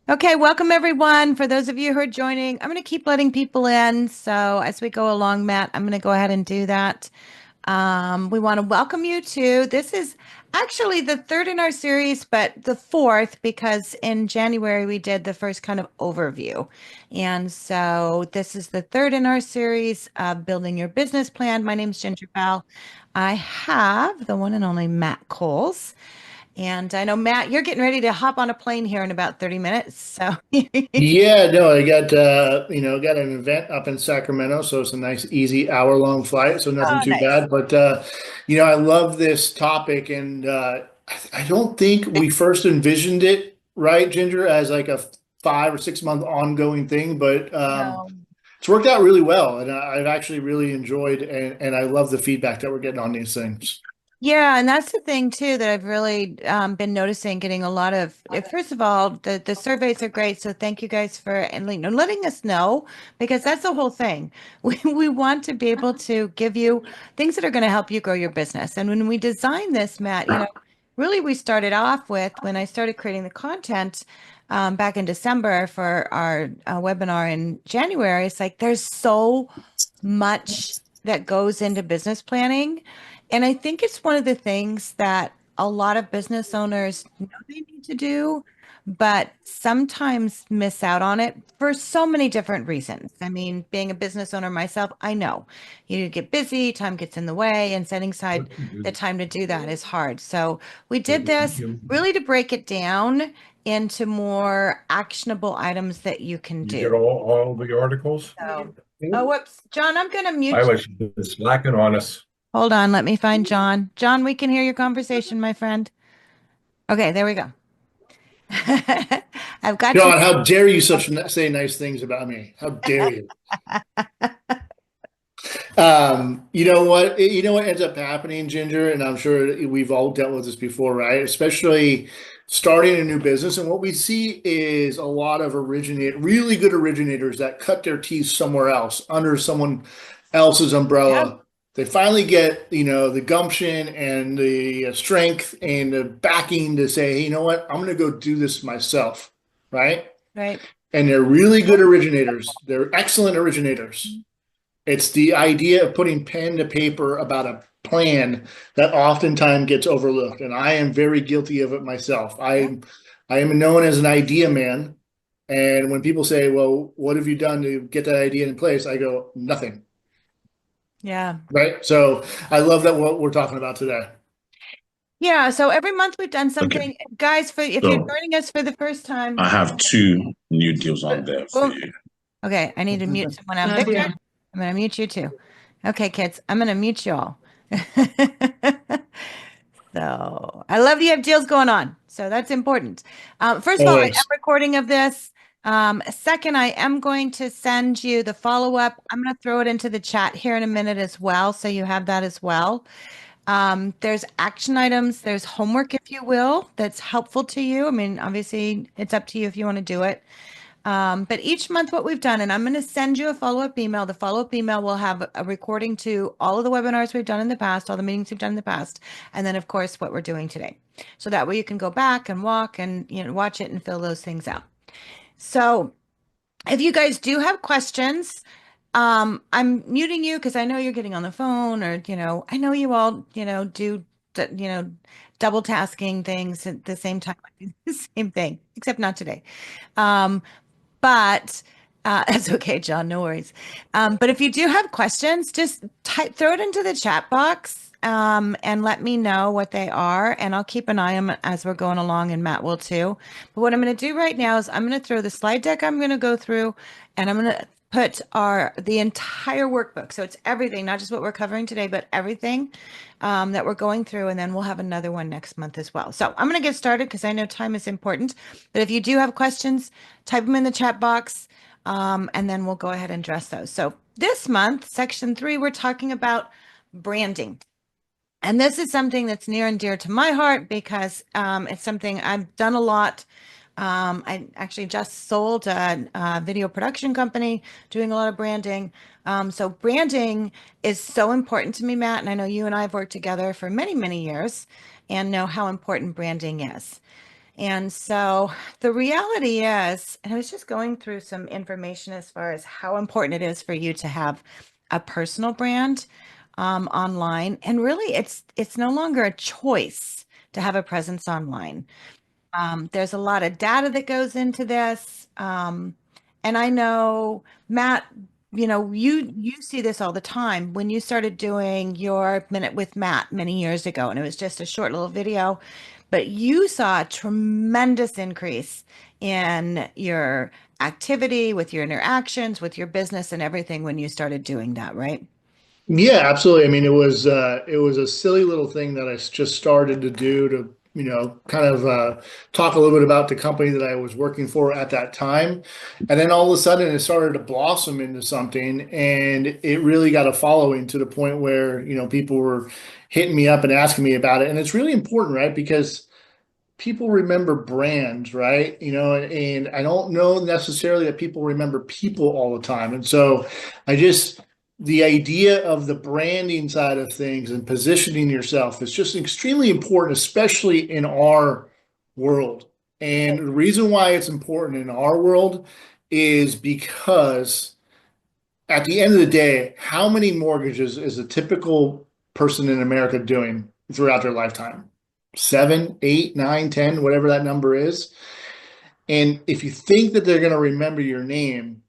Okay, welcome everyone. For those of you who are joining, I'm going to keep letting people in. So as we go along, Matt, I'm going to go ahead and do that. We want to welcome you to this is actually the third in our series, but the fourth because in January we did the first kind of overview. And so this is the third in our series, Building Your Business Plan. My name is Ginger Bell. I have the one and only Matt Coles. And I know, Matt, you're getting ready to hop on a plane here in about 30 minutes. So, Yeah, no, I got got an event up in Sacramento, so it's a nice, easy hour-long flight, so nothing oh, too nice. bad. But I love this topic, and I don't think we first envisioned it, right, Ginger, as like a 5 or 6 month ongoing thing, but No. it's worked out really well, and I've actually really enjoyed, and I love the feedback that we're getting on these things. Yeah, and that's the thing too that I've really been noticing, getting a lot of. First of all, the surveys are great, so thank you guys for and letting us know because that's the whole thing. We want to be able to give you things that are going to help you grow your business. And when we designed this, Matt, really we started off with when I started creating the content back in December for our webinar in January. It's like there's so much that goes into business planning. And I think it's one of the things that a lot of business owners know they need to do, but sometimes miss out on it for so many different reasons. I mean, being a business owner myself, I know you get busy, time gets in the way, and setting aside the time to do that is hard. So we did this really to break it down into more actionable items that you can You do. get all the articles? So, oh, whoops, John, I'm going to I mute you. was slacking on us. Hold on, let me find John. John, we can hear your conversation, my friend. Okay, there we go. I've got you. John, how dare you say nice things about me? How dare you? You know what ends up happening, Ginger, and I'm sure we've all dealt with this before, right? Especially starting a new business. And what we see is a lot of really good originators that cut their teeth somewhere else, under someone else's Yeah, umbrella. They finally get, the gumption and the strength and the backing to say, hey, you know what? I'm going to go do this myself, right? right. And they're really good originators. They're excellent originators. It's the idea of putting pen to paper about a plan that oftentimes gets overlooked, and I am very guilty of it myself. Yeah, I am known as an idea man, and when people say, "Well, what have you done to get that idea in place?" I go, "Nothing." yeah. Right? So I love that what we're talking about today. Yeah, so every month we've done Okay, something. Guys, for if you're so joining us for the first time, I have two new deals on there for oh, you. okay, I need to mute someone else. Victor, I'm going to mute you too. Okay, kids, I'm going to mute you all. So I love that you have deals going on. So that's important. First of all, I am Always. recording of this. Second, I am going to send you the follow-up. I'm going to throw it into the chat here in a minute as well. So you have that as well. There's action items, there's homework, if you will, that's helpful to you. I mean, obviously, it's up to you if you want to do it. But each month, what we've done, and I'm going to send you a follow-up email. The follow-up email will have a recording to all of the webinars we've done in the past, all the meetings we've done in the past, and then, of course, what we're doing today. So that way you can go back and walk and watch it and fill those things out. So if you guys do have questions, I'm muting you because I know you're getting on the phone or, I know you all, do, double tasking things at the same time. The same thing, except not today. Um, but That's okay, John. No worries. But if you do have questions, just throw it into the chat box and let me know what they are. And I'll keep an eye on 'em as we're going along, and Matt will too. But what I'm going to do right now is I'm going to throw the slide deck I'm going to go through, and I'm going to put the entire workbook. So it's everything, not just what we're covering today, but everything that we're going through. And then we'll have another one next month as well. So I'm going to get started because I know time is important. But if you do have questions, type them in the chat box. And then we'll go ahead and address those. So this month, section 3, we're talking about branding. And this is something that's near and dear to my heart because it's something I've done a lot. I actually just sold a video production company doing a lot of branding. So branding is so important to me, Matt. And I know you and I have worked together for many, many years and know how important branding is. And so the reality is, and I was just going through some information as far as how important it is for you to have a personal brand online. And really, it's no longer a choice to have a presence online. There's a lot of data that goes into this. And I know, Matt, you see this all the time when you started doing your Minute with Matt many years ago, and it was just a short little video, but you saw a tremendous increase in your activity, with your interactions, with your business and everything when you started doing that, right? Yeah, absolutely. I mean, it was a silly little thing that I just started to do to, kind of talk a little bit about the company that I was working for at that time. And then all of a sudden it started to blossom into something, and it really got a following to the point where, people were hitting me up and asking me about it. And it's really important, right? Because people remember brands, right? And I don't know necessarily that people remember people all the time. And so I just, the idea of the branding side of things and positioning yourself is just extremely important, especially in our world. And the reason why it's important in our world is because at the end of the day, how many mortgages is a typical person in America doing throughout their lifetime? Seven, eight, nine, 10, whatever that number is. And if you think that they're going to remember your name,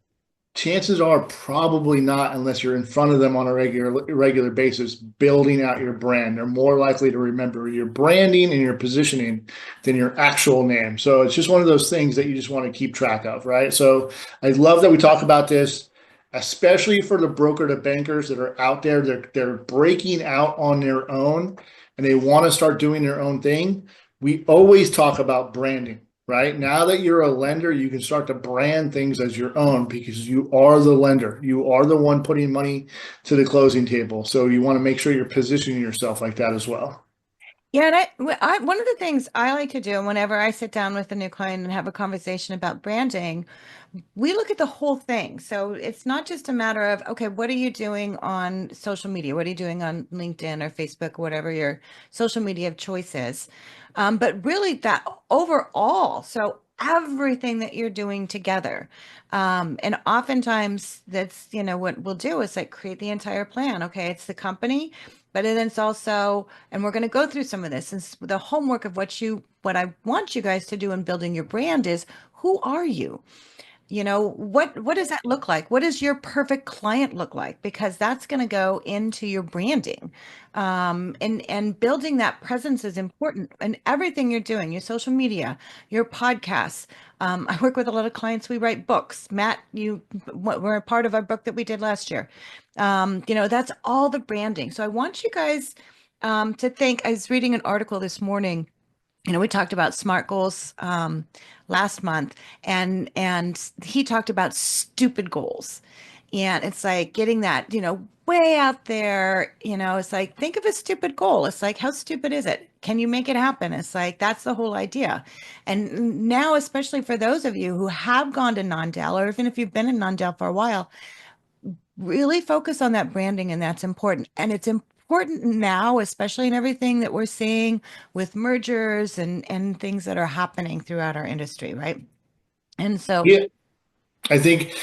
chances are probably not, unless you're in front of them on a regular basis, building out your brand. They're more likely to remember your branding and your positioning than your actual name. So it's just one of those things that you just want to keep track of, right? So I love that we talk about this, especially for the broker to bankers that are out there. They're breaking out on their own and they want to start doing their own thing. We always talk about branding. Right now that you're a lender, you can start to brand things as your own because you are the lender. You are the one putting money to the closing table. So you want to make sure you're positioning yourself like that as well. Yeah, and one of the things I like to do whenever I sit down with a new client and have a conversation about branding, we look at the whole thing. So it's not just a matter of, okay, what are you doing on social media? What are you doing on LinkedIn or Facebook, or whatever your social media of choice is? But really that overall, so everything that you're doing together. And oftentimes that's, what we'll do is like create the entire plan. Okay, it's the company, but then it's also, and we're going to go through some of this, and the homework of what I want you guys to do in building your brand is, who are you? What does that look like? What does your perfect client look like? Because that's going to go into your branding. And building that presence is important in everything you're doing, your social media, your podcasts. I work with a lot of clients. We write books. Matt, you were a part of our book that we did last year. That's all the branding. So I want you guys to think. I was reading an article this morning. We talked about SMART goals last month, and he talked about stupid goals. And it's like getting that, way out there, it's like, think of a stupid goal. It's like, how stupid is it? Can you make it happen? It's like, that's the whole idea. And now, especially for those of you who have gone to non-del, or even if you've been in non-del for a while, really focus on that branding, and that's important. And it's important now, especially in everything that we're seeing with mergers and things that are happening throughout our industry, right? And so, Yeah, I think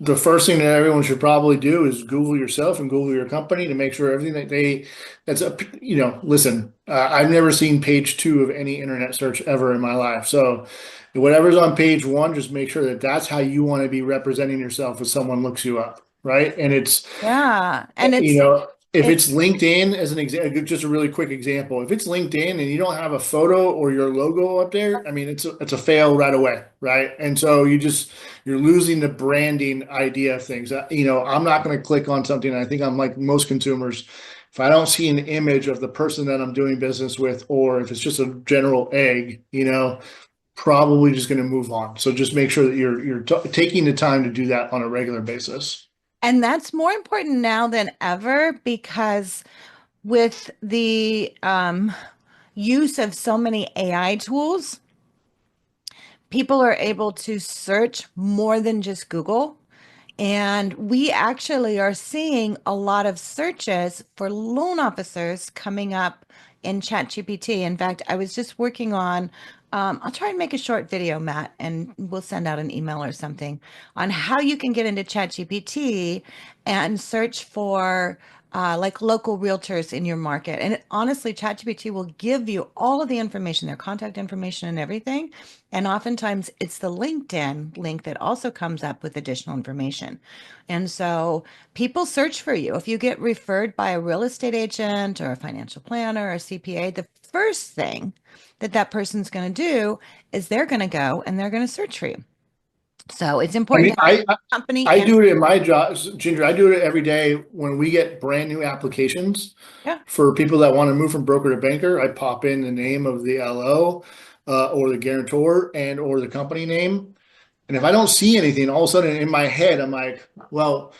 the first thing that everyone should probably do is Google yourself and Google your company to make sure everything that's up, listen, I've never seen page two of any internet search ever in my life. So whatever's on page one, just make sure that that's how you want to be representing yourself as someone looks you up. Right. And it's, yeah, and if it's it's LinkedIn as an example, just a really quick example, if it's LinkedIn and you don't have a photo or your logo up there, I mean, it's a fail right away, right? And so you're losing the branding idea of things. I'm not going to click on something. I think I'm like most consumers. If I don't see an image of the person that I'm doing business with, or if it's just a general egg, probably just going to move on. So just make sure that you're taking the time to do that on a regular basis. and that's more important now than ever, because with the use of so many AI tools, people are able to search more than just Google. And we actually are seeing a lot of searches for loan officers coming up in ChatGPT. In fact, I was just working on, I'll try and make a short video, Matt, and we'll send out an email or something on how you can get into ChatGPT and search for like local realtors in your market. And honestly, ChatGPT will give you all of the information, their contact information and everything. And oftentimes it's the LinkedIn link that also comes up with additional information. And so people search for you. If you get referred by a real estate agent or a financial planner or a CPA, the first thing that that person's going to do is they're going to go and they're going to search for you. So it's I important mean, to have a company I and do it in my job, Ginger. I do it every day when we get brand new applications yeah, for people that want to move from broker to banker. I pop in the name of the LO, or the guarantor and or the company name. And if I don't see anything, all of a sudden in my head, I'm like, well,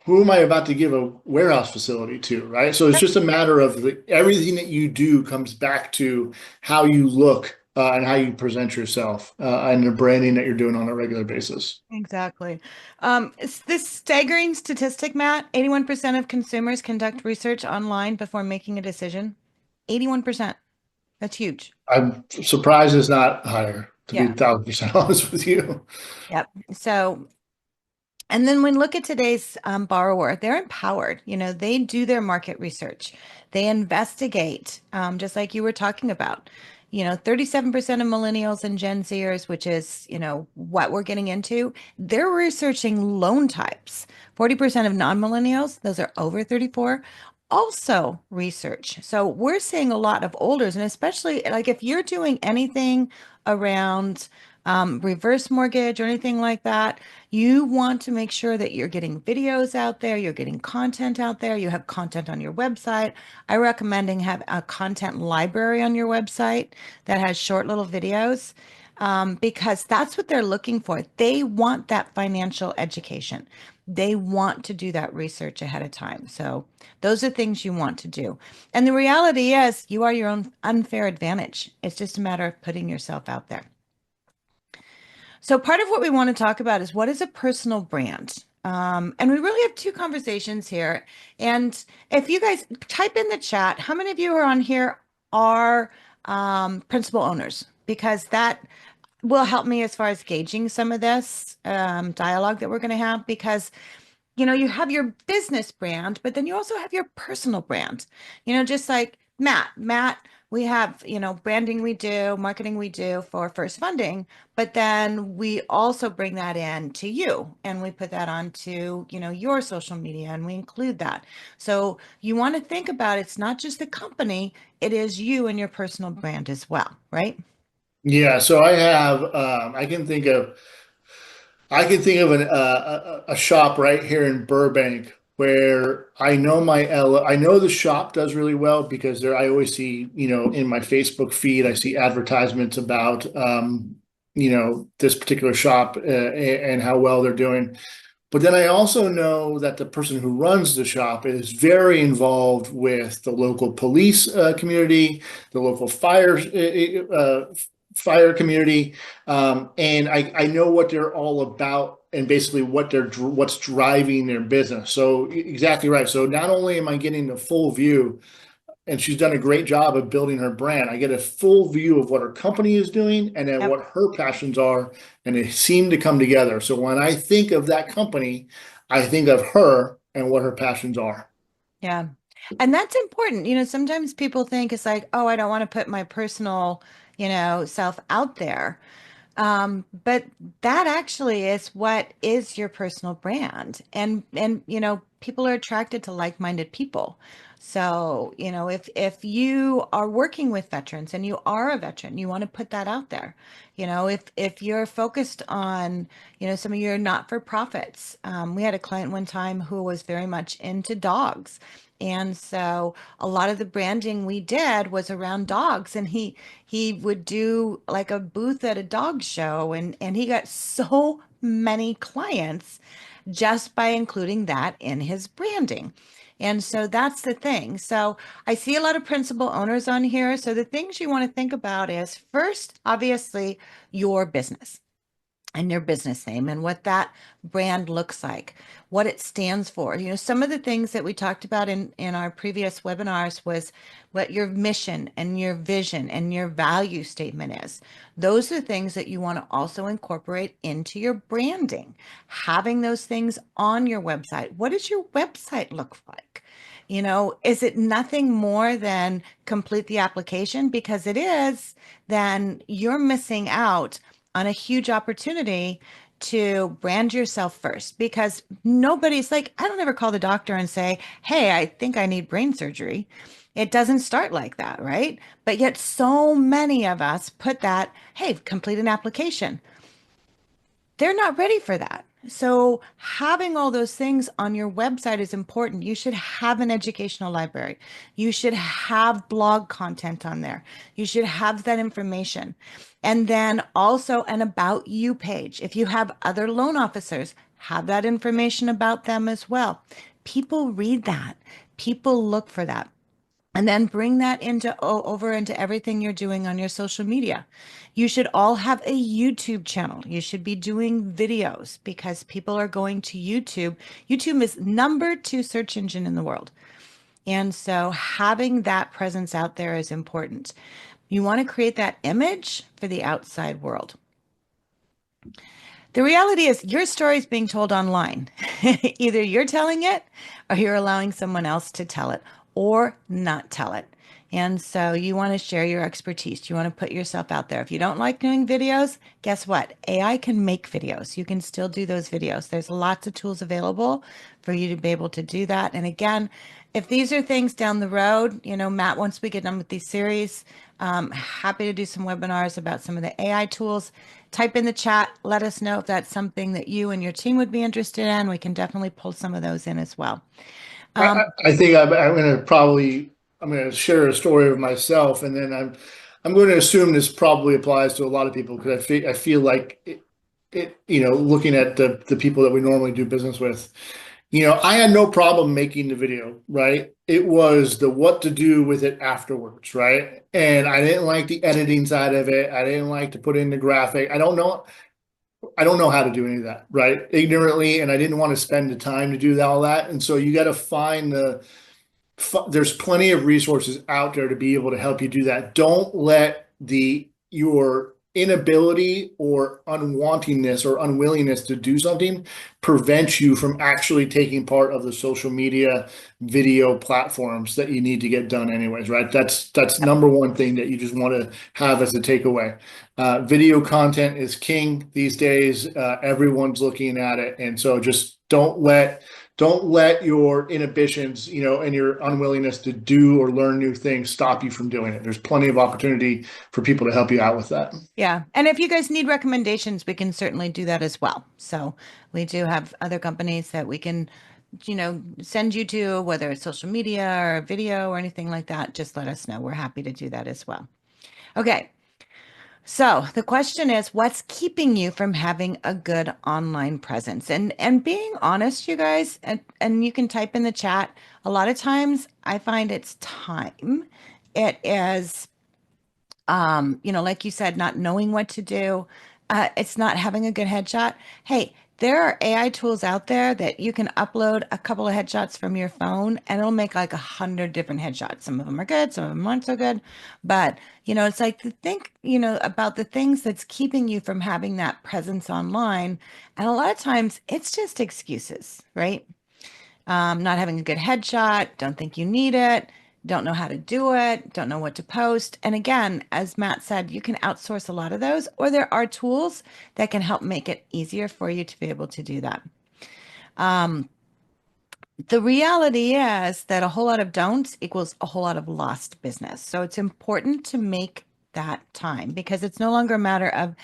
who am I about to give a warehouse facility to, right? So it's just a matter of everything that you do comes back to how you look, and how you present yourself, and the branding that you're doing on a regular basis. exactly. It's this staggering statistic, Matt. 81% of consumers conduct research online before making a decision. 81%. That's huge. I'm surprised it's not higher, to be Yeah. 1,000% honest with you. Yep. So, and then when look at today's borrower, they're empowered. You know, they do their market research, they investigate, just like you were talking about. You know, 37% of millennials and Gen Zers, which is, you know, what we're getting into, they're researching loan types. 40% of non-millennials, those are over 34, also research. So we're seeing a lot of olders, and especially like if you're doing anything around reverse mortgage or anything like that, you want to make sure that you're getting videos out there, you're getting content out there, you have content on your website. I recommending have a content library on your website that has short little videos, because that's what they're looking for. They want that financial education. They want to do that research ahead of time. So those are things you want to do. And the reality is you are your own unfair advantage. It's just a matter of putting yourself out there. So part of what we want to talk about is what is a personal brand? And we really have two conversations here. And if you guys type in the chat, how many of you are on here are principal owners? Because that will help me as far as gauging some of this dialogue that we're going to have. Because you know, you have your business brand, but then you also have your personal brand. You know, just like Matt, we have, you know, branding we do, marketing we do for FirstFunding, but then we also bring that in to you and we put that onto, you know, your social media and we include that. So you want to think about it's not just the company, it is you and your personal brand as well, right? Yeah, so I have, I can think of a shop right here in Burbank where I know I know the shop does really well because I always see, in my Facebook feed, I see advertisements about, this particular shop, and how well they're doing. But then I also know that the person who runs the shop is very involved with the local police community, the local fire community, and I know what they're all about and basically what's driving their business. So exactly right. So not only am I getting the full view, and she's done a great job of building her brand. I get a full view of what her company is doing and then Yep. what her passions are, and they seem to come together. So when I think of that company, I think of her and what her passions are. Yeah. And that's important. You know, sometimes people think it's like, oh, I don't want to put my personal, you know, self out there. But that actually is what is your personal brand. And you know, people are attracted to like-minded people. So, you know, if you are working with veterans and you are a veteran, you want to put that out there. You know, if you're focused on, you know, some of your not-for-profits. We had a client one time who was very much into dogs. And so a lot of the branding we did was around dogs, and he would do like a booth at a dog show, and he got so many clients just by including that in his branding. And so that's the thing. So I see a lot of principal owners on here. So the things you want to think about is first, obviously, your business. and your business name and what that brand looks like, what it stands for. Some of the things that we talked about in our previous webinars was what your mission and your vision and your value statement is. Those are things that you want to also incorporate into your branding, having those things on your website. What does your website look like? Is it nothing more than complete the application? Because it is, then you're missing out on a huge opportunity to brand yourself first, because nobody's like, I don't ever call the doctor and say, hey, I think I need brain surgery. It doesn't start like that, right? But yet so many of us put that, hey, complete an application. They're not ready for that. So having all those things on your website is important. You should have an educational library. You should have blog content on there. You should have that information. And then also an about you page. If you have other loan officers, have that information about them as well. People read that. People look for that. And then bring that over into everything you're doing on your social media. You should all have a YouTube channel. You should be doing videos because people are going to YouTube. YouTube is #2 search engine in the world. And so having that presence out there is important. You want to create that image for the outside world. The reality is your story is being told online. Either you're telling it or you're allowing someone else to tell it or not tell it. And so you want to share your expertise. You want to put yourself out there. If you don't like doing videos, guess what? AI can make videos. You can still do those videos. There's lots of tools available for you to be able to do that. And again, if these are things down the road, Matt, once we get done with these series, happy to do some webinars about some of the AI tools. Type in the chat. Let us know if that's something that you and your team would be interested in. We can definitely pull some of those in as well. I think I'm going to share a story of myself, and then I'm going to assume this probably applies to a lot of people because I feel like looking at the people that we normally do business with, I had no problem making the video, right? It was the what to do with it afterwards, right? And I didn't like the editing side of it. I didn't like to put in the graphic. I don't know how to do any of that, right? Ignorantly, and I didn't want to spend the time to do all that. And so you got to find there's plenty of resources out there to be able to help you do that. Don't let your inability or unwantingness or unwillingness to do something prevent you from actually taking part of the social media video platforms that you need to get done anyways, right? That's number one thing that you just want to have as a takeaway. Video content is king these days. Everyone's looking at it. And so just don't let your inhibitions, and your unwillingness to do or learn new things stop you from doing it. There's plenty of opportunity for people to help you out with that. Yeah. And if you guys need recommendations, we can certainly do that as well. So we do have other companies that we can, send you to, whether it's social media or video or anything like that. Just let us know. We're happy to do that as well. Okay. So the question is, what's keeping you from having a good online presence? And being honest, you guys, and you can type in the chat. A lot of times I find it's time. It is, like you said, not knowing what to do. It's not having a good headshot. Hey, there are AI tools out there that you can upload a couple of headshots from your phone and it'll make like 100 different headshots. Some of them are good, some of them aren't so good. But, it's like to think, about the things that's keeping you from having that presence online. And a lot of times it's just excuses, right? Not having a good headshot, don't think you need it, don't know how to do it, don't know what to post. And again, as Matt said, you can outsource a lot of those, or there are tools that can help make it easier for you to be able to do that. The reality is that a whole lot of don'ts equals a whole lot of lost business. So it's important to make that time because it's no longer a matter of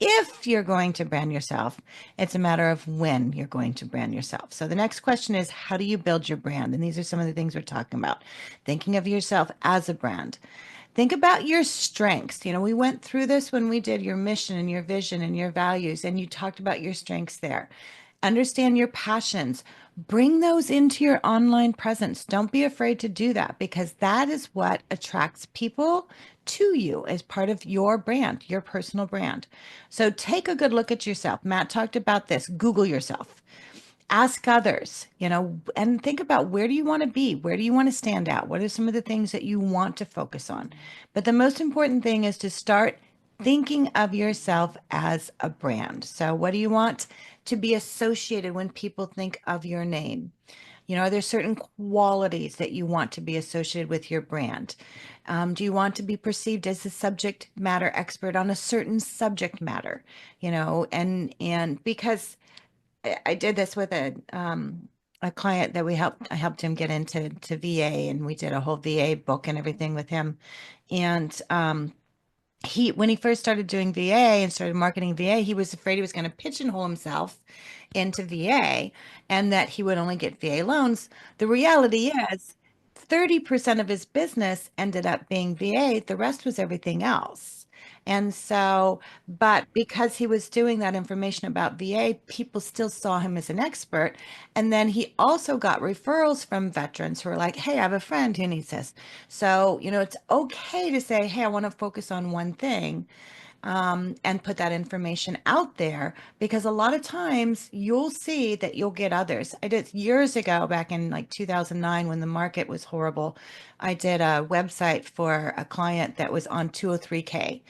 if you're going to brand yourself, it's a matter of when you're going to brand yourself. So the next question is, how do you build your brand? And these are some of the things we're talking about. Thinking of yourself as a brand. Think about your strengths. We went through this when we did your mission and your vision and your values, and you talked about your strengths there. Understand your passions. Bring those into your online presence. Don't be afraid to do that because that is what attracts people to you as part of your brand, your personal brand. So take a good look at yourself. Matt talked about this. Google yourself. Ask others, and think about, where do you want to be? Where do you want to stand out? What are some of the things that you want to focus on? But the most important thing is to start thinking of yourself as a brand. So what do you want to be associated when people think of your name? Are there certain qualities that you want to be associated with your brand? Do you want to be perceived as a subject matter expert on a certain subject matter? And because I did this with a client that I helped him get into VA, and we did a whole VA book and everything with him. And when he first started doing VA and started marketing VA, he was afraid he was going to pigeonhole himself into VA and that he would only get VA loans. The reality is 30% of his business ended up being VA. The rest was everything else. And so, but because he was doing that information about VA, people still saw him as an expert. And then he also got referrals from veterans who were like, hey, I have a friend who needs this. So, it's okay to say, hey, I want to focus on one thing, and put that information out there, because a lot of times you'll see that you'll get others. I did years ago, back in like 2009, when the market was horrible. I did a website for a client that was on 203K.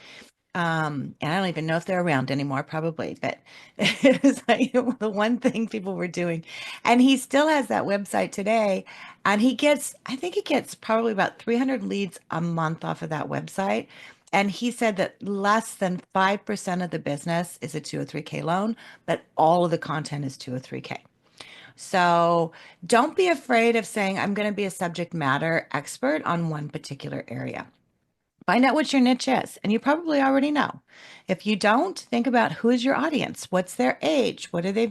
And I don't even know if they're around anymore, probably, but it was like the one thing people were doing. And he still has that website today. And I think he gets probably about 300 leads a month off of that website. And he said that less than 5% of the business is a 203K loan, but all of the content is 203K. So don't be afraid of saying, I'm going to be a subject matter expert on one particular area. Find out what your niche is, and you probably already know. If you don't, think about, who is your audience? What's their age? What are they,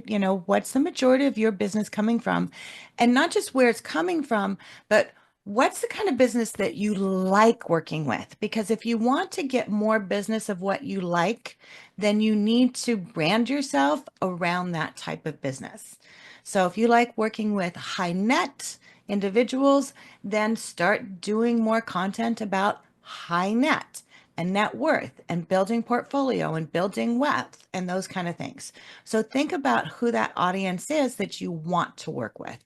what's the majority of your business coming from? And not just where it's coming from, but what's the kind of business that you like working with? Because if you want to get more business of what you like, then you need to brand yourself around that type of business. So if you like working with high net individuals, then start doing more content about high net and net worth and building portfolio and building wealth and those kind of things. So think about who that audience is that you want to work with.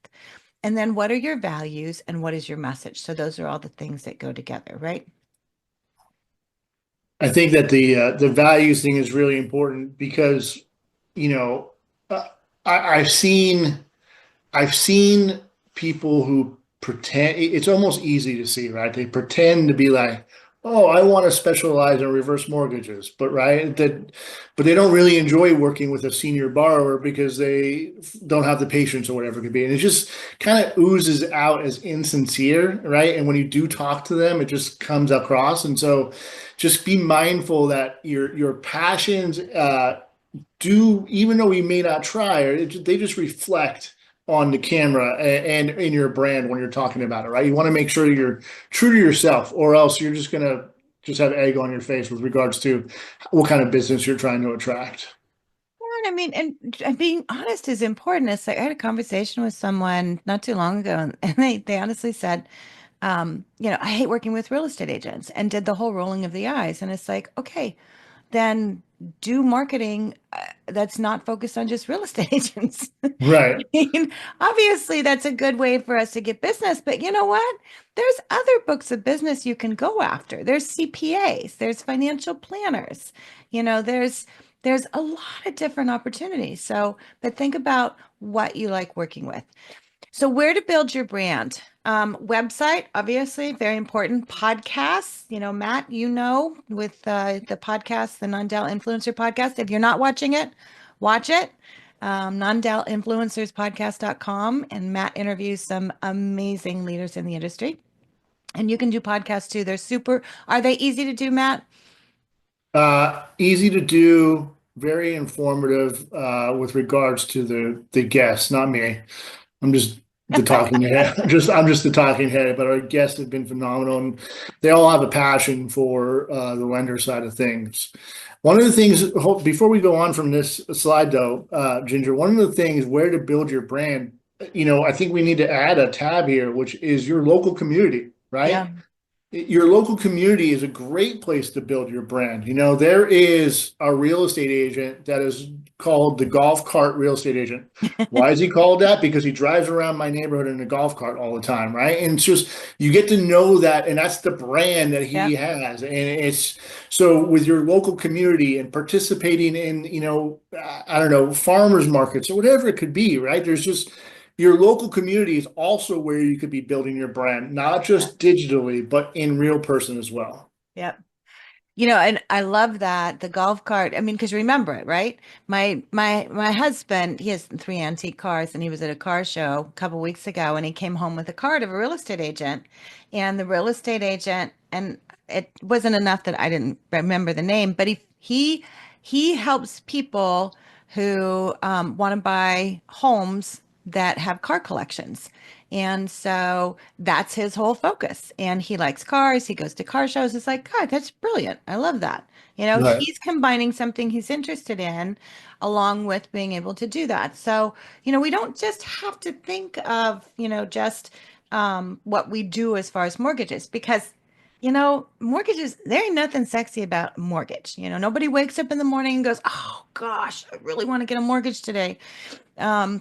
And then what are your values and what is your message? So those are all the things that go together, right? I think that the values thing is really important because, you know, uh, I've seen people who pretend. It's almost easy to see, right? They pretend to be like, oh, I want to specialize in reverse mortgages, but but they don't really enjoy working with a senior borrower because they don't have the patience or whatever it could be. And it just kind of oozes out as insincere, right? And when you do talk to them, it just comes across. And so just be mindful that your passions do, even though we may not try, they just reflect on the camera and in your brand when you're talking about it, right? You want to make sure you're true to yourself, or else you're just gonna just have egg on your face with regards to what kind of business you're trying to attract. I mean, and being honest is important. It's like, I had a conversation with someone not too long ago, and they honestly said, I hate working with real estate agents, and did the whole rolling of the eyes. And it's like, okay, then do marketing that's not focused on just real estate agents. Right. I mean, obviously, that's a good way for us to get business, but you know what? There's other books of business you can go after. There's CPAs, there's financial planners, there's a lot of different opportunities. So, but think about what you like working with. So where to build your brand? Website, obviously, very important. Podcasts, Matt, with the podcast, the Non-Del Influencer podcast. If you're not watching it, watch it. Non-delinfluencerspodcast.com. And Matt interviews some amazing leaders in the industry. And you can do podcasts too. Are they easy to do, Matt? Easy to do, very informative with regards to the guests, not me. I'm just the talking head. I'm just the talking head, but our guests have been phenomenal, and they all have a passion for the lender side of things. One of the things, before we go on from this slide though, Ginger, one of the things, where to build your brand, I think we need to add a tab here, which is your local community, right? Yeah. your local community is a great place to build your brand. You know, there is a real estate agent that is called the golf cart real estate agent. Why is he called that? Because he drives around my neighborhood in a golf cart all the time, right? And it's just, you get to know that, and that's the brand that he Yep. has. And it's so with your local community and participating in, I don't know, farmers markets or whatever it could be, right? There's just, your local community is also where you could be building your brand, not just digitally, but in real person as well. Yep. You know, and I love that the golf cart. I mean, because remember it, right? My husband, he has 3 antique cars, and he was at a car show a couple weeks ago, and he came home with a card of a real estate agent, and the real estate agent, and it wasn't enough that I didn't remember the name, but he helps people who want to buy homes that have car collections. And so that's his whole focus. And he likes cars. He goes to car shows. It's like, God, that's brilliant. I love that. You know, Right. he's combining something he's interested in along with being able to do that. So, you know, we don't just have to think of, just what we do as far as mortgages, because, mortgages, there ain't nothing sexy about a mortgage. You know, nobody wakes up in the morning and goes, oh gosh, I really want to get a mortgage today. So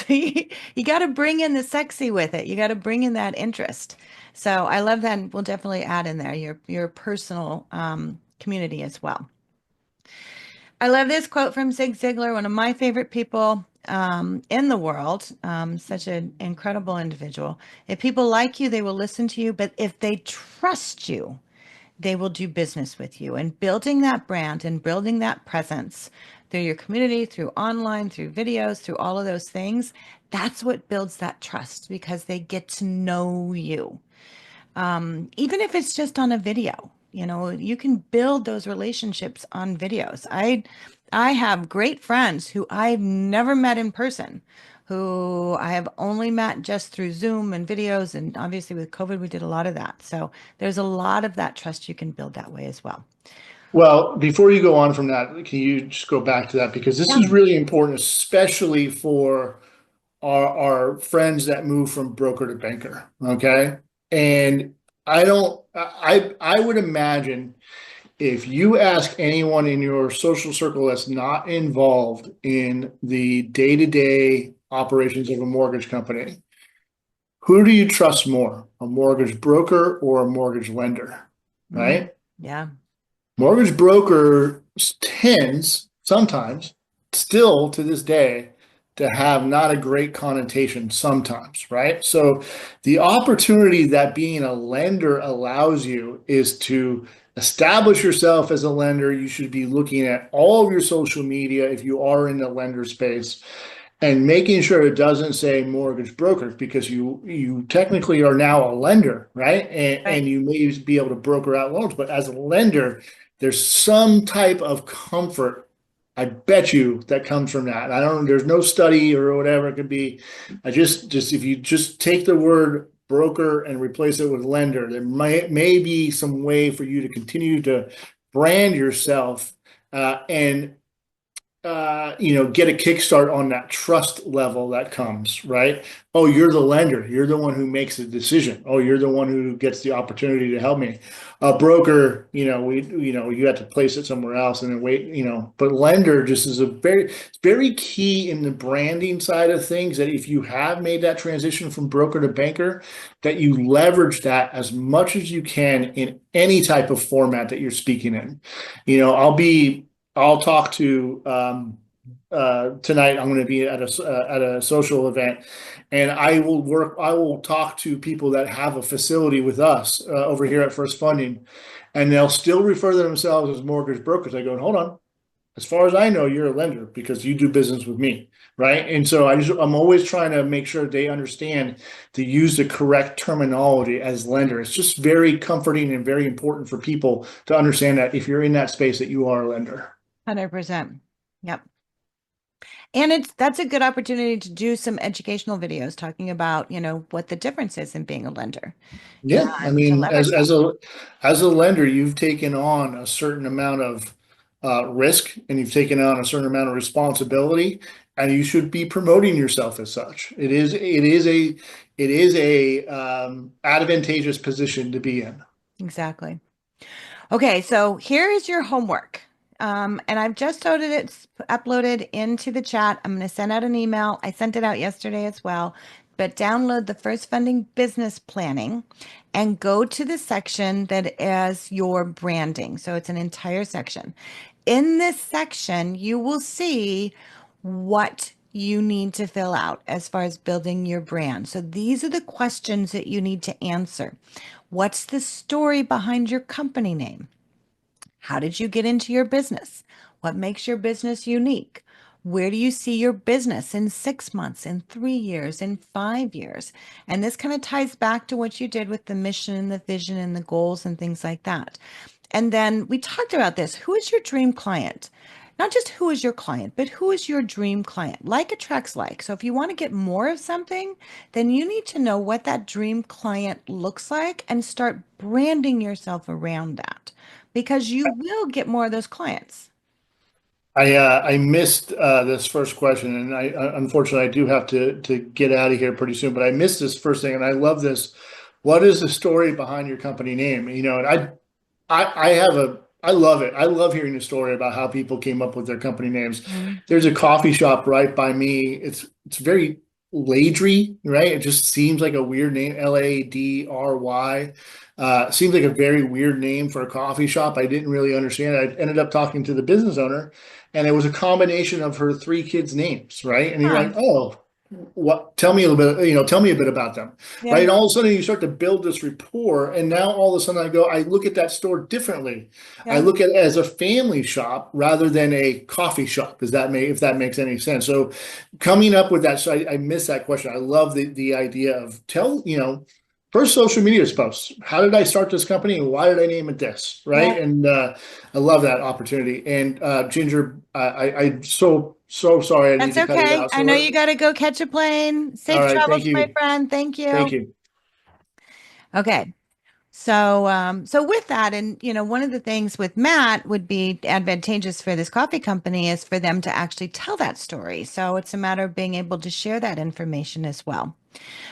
you got to bring in the sexy with it. You got to bring in that interest. So I love that. And we'll definitely add in there your personal community as well. I love this quote from Zig Ziglar, one of my favorite people in the world, such an incredible individual. If people like you, they will listen to you, but if they trust you, they will do business with you. And building that brand and building that presence through your community, through online, through videos, through all of those things, that's what builds that trust, because they get to know you. Even if it's just on a video, you can build those relationships on videos. I have great friends who I've never met in person, who I have only met just through Zoom and videos. And obviously with COVID, we did a lot of that. So there's a lot of that trust you can build that way as well. Well, before you go on from that, can you just go back to that? Because this Yeah. is really important, especially for our friends that move from broker to banker. Okay. And I would imagine if you ask anyone in your social circle that's not involved in the day-to-day operations of a mortgage company, who do you trust more, a mortgage broker or a mortgage lender? Mm, Right? yeah. Mortgage broker tends sometimes still to this day to have not a great connotation sometimes, right? So the opportunity that being a lender allows you is to establish yourself as a lender. You should be looking at all of your social media if you are in the lender space, and making sure it doesn't say mortgage broker, because you technically are now a lender, right? And Right. you may be able to broker out loans, but as a lender, there's some type of comfort, I bet you, that comes from that. I don't, there's no study or whatever it could be. I just if you just take the word broker and replace it with lender, there may be some way for you to continue to brand yourself, and get a kickstart on that trust level that comes, right? Oh, you're the lender. You're the one who makes the decision. Oh, you're the one who gets the opportunity to help me. A broker, you have to place it somewhere else and then wait, but lender just is very key in the branding side of things, that if you have made that transition from broker to banker, that you leverage that as much as you can in any type of format that you're speaking in. I'll talk to tonight. I'm going to be at a social event, and I will talk to people that have a facility with us over here at FirstFunding, and they'll still refer to themselves as mortgage brokers. I go, hold on. As far as I know, you're a lender because you do business with me, right? And so I'm always trying to make sure they understand to use the correct terminology as lender. It's just very comforting and very important for people to understand that if you're in that space, that you are a lender. 100%. Yep. And that's a good opportunity to do some educational videos talking about, what the difference is in being a lender Yeah, I and to mean, leverage that. as a lender, you've taken on a certain amount of risk, and you've taken on a certain amount of responsibility, and you should be promoting yourself as such. It is a advantageous position to be in. Exactly. Okay, so here is your homework. And I've just uploaded into the chat. I'm going to send out an email. I sent it out yesterday as well. But download the FirstFunding business planning and go to the section that is your branding. So it's an entire section. In this section, you will see what you need to fill out as far as building your brand. So these are the questions that you need to answer. What's the story behind your company name? How did you get into your business? What makes your business unique? Where do you see your business in 6 months, in 3 years, in 5 years? And this kind of ties back to what you did with the mission and the vision and the goals and things like that. And then we talked about this. Who is your dream client? Not just who is your client, but who is your dream client? Like attracts like. So if you want to get more of something, then you need to know what that dream client looks like and start branding yourself around that because you will get more of those clients. I missed this first question, and I unfortunately I do have to get out of here pretty soon. But I missed this first thing, and I love this. What is the story behind your company name? You know, and I love it. I love hearing the story about how people came up with their company names. There's a coffee shop right by me. It's very Ladry, right? It just seems like a weird name, Ladry. Seems like a very weird name for a coffee shop. I didn't really understand it. I ended up talking to the business owner, and it was a combination of her three kids' names, right? And you're Huh. like, oh, what? Tell me a little bit, tell me a bit about them, Yeah. right? And all of a sudden you start to build this rapport, and now all of a sudden I look at that store differently. I Yeah. look at it as a family shop rather than a coffee shop. If that makes any sense? So coming up with that, so I missed that question. I love the idea of first social media posts. How did I start this company and why did I name it this? Right. Yeah. And I love that opportunity. And Ginger, I'm so sorry I need That's to cut it okay. out. I know you got to go catch a plane. All Safe right. travels, Thank my you. friend. Thank Thank you. you. Okay. So with that, and one of the things with Matt would be advantageous for this coffee company is for them to actually tell that story. So it's a matter of being able to share that information as well.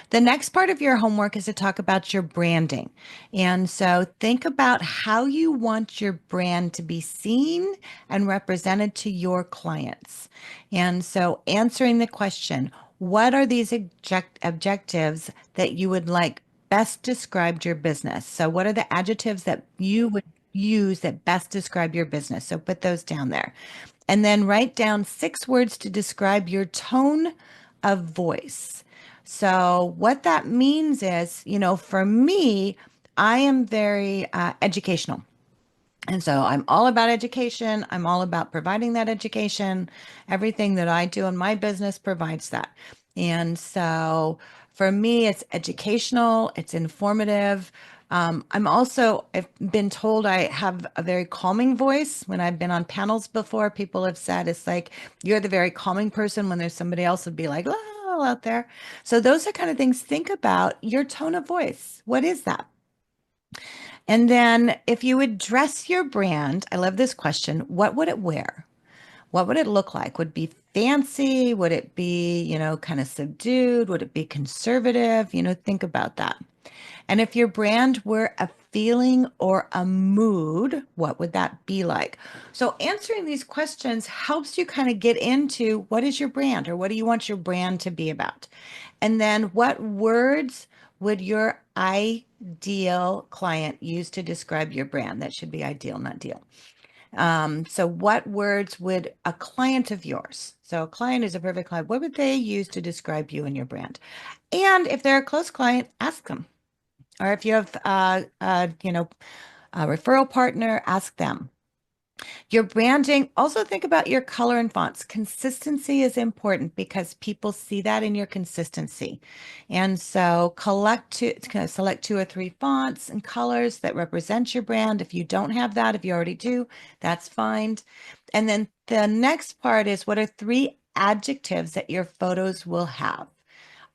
The next part of your homework is to talk about your branding. And so think about how you want your brand to be seen and represented to your clients. And so answering the question, what are these objectives that you would like best described your business? So what are the adjectives that you would use that best describe your business? So put those down there. And then write down 6 words to describe your tone of voice. So what that means is, for me, I am very educational. And so I'm all about education. I'm all about providing that education. Everything that I do in my business provides that. And so for me, it's educational, it's informative. I've been told I have a very calming voice. When I've been on panels before, people have said it's like you're the very calming person when there's somebody else would be like, oh, out there. So those are kind of things. Think about your tone of voice. What is that? And then if you would dress your brand, I love this question, what would it wear? What would it look like? Would it be fancy? Would it be, kind of subdued? Would it be conservative? Think about that. And if your brand were a feeling or a mood, what would that be like? So answering these questions helps you kind of get into what is your brand or what do you want your brand to be about? And then what words would your ideal client use to describe your brand? That should be ideal, not deal. So what words would a client of yours, so a client is a perfect client, what would they use to describe you and your brand? And if they're a close client, ask them. Or if you have, a referral partner, ask them. Your branding, also think about your color and fonts. Consistency is important because people see that in your consistency. And so select 2 or 3 fonts and colors that represent your brand. If you don't have that, if you already do, that's fine. And then the next part is what are 3 adjectives that your photos will have?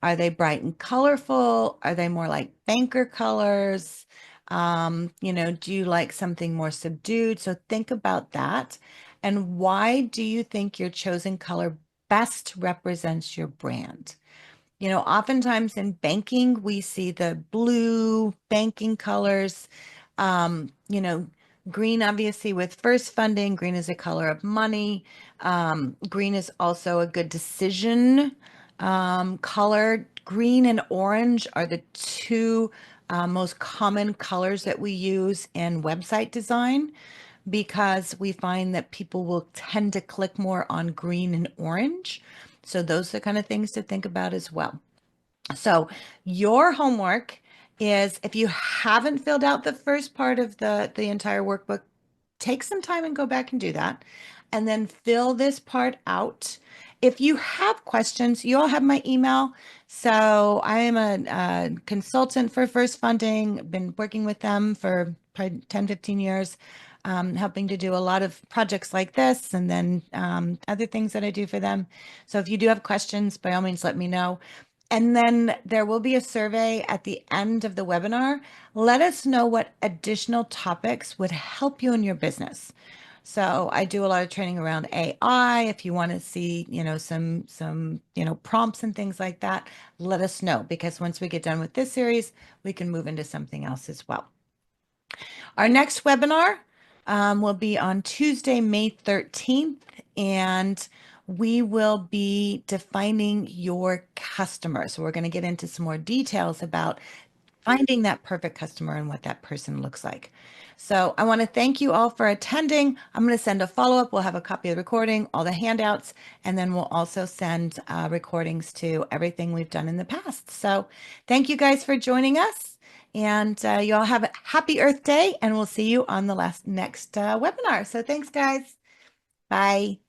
Are they bright and colorful? Are they more like banker colors? Do you like something more subdued? So think about that. And why do you think your chosen color best represents your brand? Oftentimes in banking, we see the blue banking colors. You know, green, obviously, with FirstFunding, green is a color of money. Green is also a good decision color. Green and orange are the two most common colors that we use in website design because we find that people will tend to click more on green and orange. So those are the kind of things to think about as well. So your homework is, if you haven't filled out the first part of the entire workbook, take some time and go back and do that, and then fill this part out. If you have questions, you all have my email. So I am a consultant for FirstFunding. Been working with them for probably 10, 15 years, helping to do a lot of projects like this, and then other things that I do for them. So if you do have questions, by all means, let me know. And then there will be a survey at the end of the webinar. Let us know what additional topics would help you in your business. So I do a lot of training around AI. If you want to see, some prompts and things like that, let us know, because once we get done with this series, we can move into something else as well. Our next webinar will be on Tuesday, May 13th, and we will be defining your customer. So we're going to get into some more details about finding that perfect customer and what that person looks like. So I want to thank you all for attending. I'm going to send a follow-up. We'll have a copy of the recording, all the handouts, and then we'll also send recordings to everything we've done in the past. So thank you guys for joining us. And you all have a happy Earth Day, and we'll see you on the next webinar. So thanks, guys. Bye.